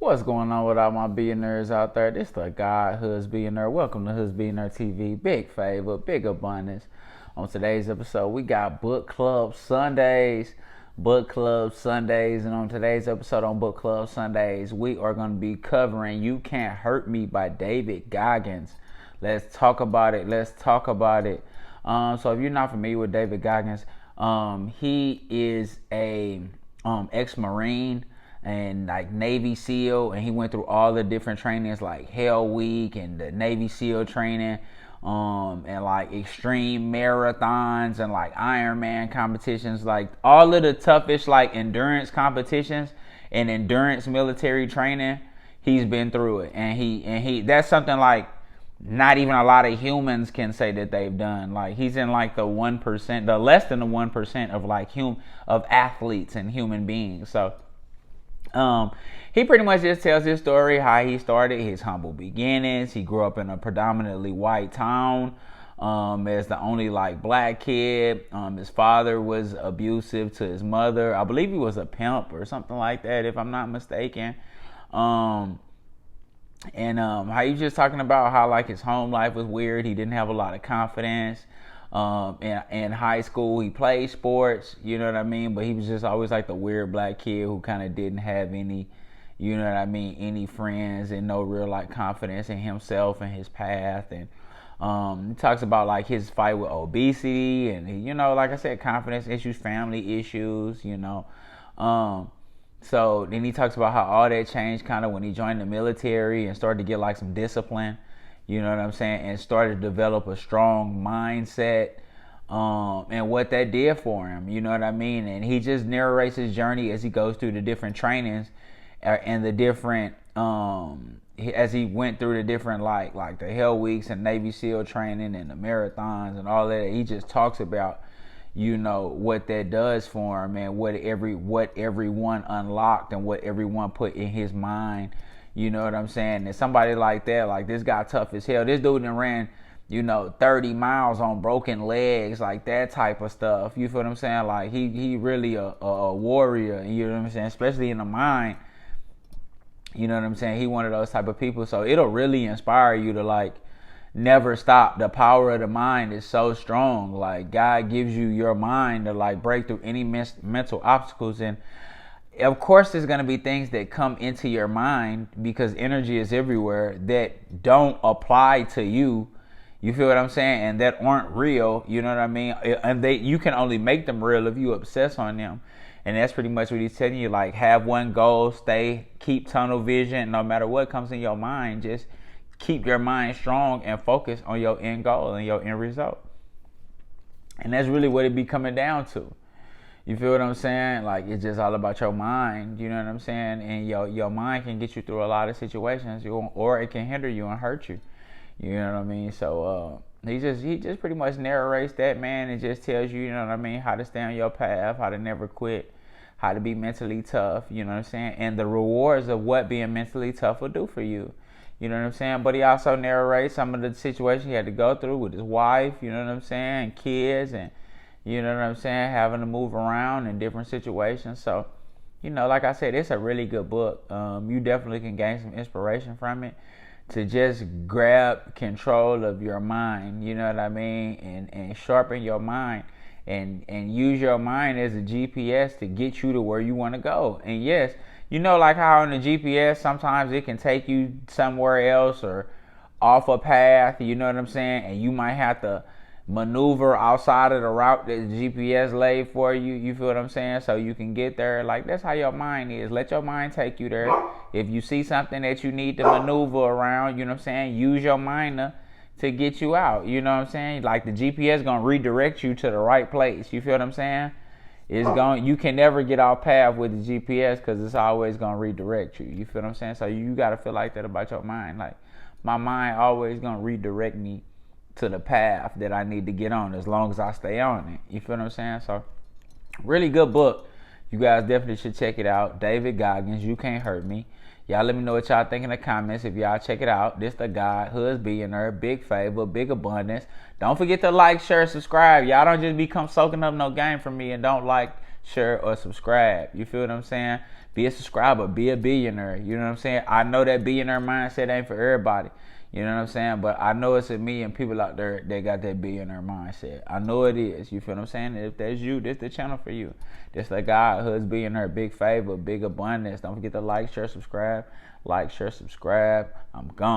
What's going on with all my billionaires out there? This the God Hoods Billionaire. Welcome to Hoods Billionaire TV. Big favor, big abundance. On today's episode, we got Book Club Sundays. Book Club Sundays. And on today's episode on Book Club Sundays, we are going to be covering You Can't Hurt Me by David Goggins. Let's talk about it. So if you're not familiar with David Goggins, he is a ex-Marine and like Navy SEAL, and he went through all the different trainings like Hell Week and the Navy SEAL training, and like extreme marathons and like Ironman competitions, like all of the toughest like endurance competitions and endurance military training. He's been through it, and he that's something like not even a lot of humans can say that they've done. Like he's in like the 1%, the less than the 1% of like of athletes and human beings. So he pretty much just tells his story, how he started, his humble beginnings. He grew up in a predominantly white town as the only like black kid. His father was abusive to his mother. I believe he was a pimp or something like that, if I'm not mistaken. How he was just talking about how like his home life was weird. He didn't have a lot of confidence. In high school, he played sports, you know what I mean? But he was just always like the weird black kid who kind of didn't have any, you know what I mean, any friends and no real like confidence in himself and his path. And he talks about like his fight with obesity and, you know, like I said, confidence issues, family issues, you know. So then he talks about how all that changed kind of when he joined the military and started to get like some discipline. You know what I'm saying? And started to develop a strong mindset, and what that did for him. You know what I mean? And he just narrates his journey as he goes through the different trainings and the different, as he went through the different like the Hell Weeks and Navy SEAL training and the marathons and all that. He just talks about, you know, what that does for him and what everyone unlocked and what everyone put in his mind. You know what I'm saying? And somebody like that, like this guy tough as hell. This dude done ran, you know, 30 miles on broken legs, like that type of stuff. You feel what I'm saying? Like he really a warrior, you know what I'm saying? Especially in the mind. You know what I'm saying? He one of those type of people. So it'll really inspire you to like never stop. The power of the mind is so strong. Like God gives you your mind to like break through any mental obstacles. And of course, there's going to be things that come into your mind because energy is everywhere that don't apply to you. You feel what I'm saying? And that aren't real. You know what I mean? And you can only make them real if you obsess on them. And that's pretty much what he's telling you. Like, have one goal, keep tunnel vision. No matter what comes in your mind, just keep your mind strong and focus on your end goal and your end result. And that's really what it be coming down to. You feel what I'm saying? Like, it's just all about your mind, you know what I'm saying? And your mind can get you through a lot of situations, or it can hinder you and hurt you. You know what I mean? So he just pretty much narrates that, man, and just tells you, you know what I mean, how to stay on your path, how to never quit, how to be mentally tough, you know what I'm saying? And the rewards of what being mentally tough will do for you. You know what I'm saying? But he also narrates some of the situations he had to go through with his wife, you know what I'm saying, and kids, and you know what I'm saying, having to move around in different situations. So, you know, like I said, it's a really good book. You definitely can gain some inspiration from it to just grab control of your mind, you know what I mean, and sharpen your mind and use your mind as a GPS to get you to where you want to go. And yes, you know, like how on the GPS, sometimes it can take you somewhere else or off a path, you know what I'm saying, and you might have to maneuver outside of the route that the GPS laid for you. You feel what I'm saying? So you can get there. Like, that's how your mind is. Let your mind take you there. If you see something that you need to maneuver around, you know what I'm saying, use your mind to get you out. You know what I'm saying? Like, the GPS gonna redirect you to the right place. You feel what I'm saying? You can never get off path with the GPS because it's always gonna redirect you. You feel what I'm saying? So you gotta feel like that about your mind. Like, my mind always gonna redirect me to the path that I need to get on as long as I stay on it. You feel what I'm saying? So, really good book. You guys definitely should check it out. David Goggins, You Can't Hurt Me. Y'all let me know what y'all think in the comments if y'all check it out. This the God Hoods Billionaire. Big favor, big abundance. Don't forget to like, share, subscribe. Y'all don't just become soaking up no game from me and don't like, share, or subscribe. You feel what I'm saying? Be a subscriber. Be a billionaire. You know what I'm saying? I know that billionaire mindset ain't for everybody. You know what I'm saying? But I know it's a million people out there that got that billionaire mindset. I know it is. You feel what I'm saying? If that's you, this the channel for you. This the God, Hoods Billionaire, big favor, big abundance. Don't forget to like, share, subscribe. Like, share, subscribe. I'm gone.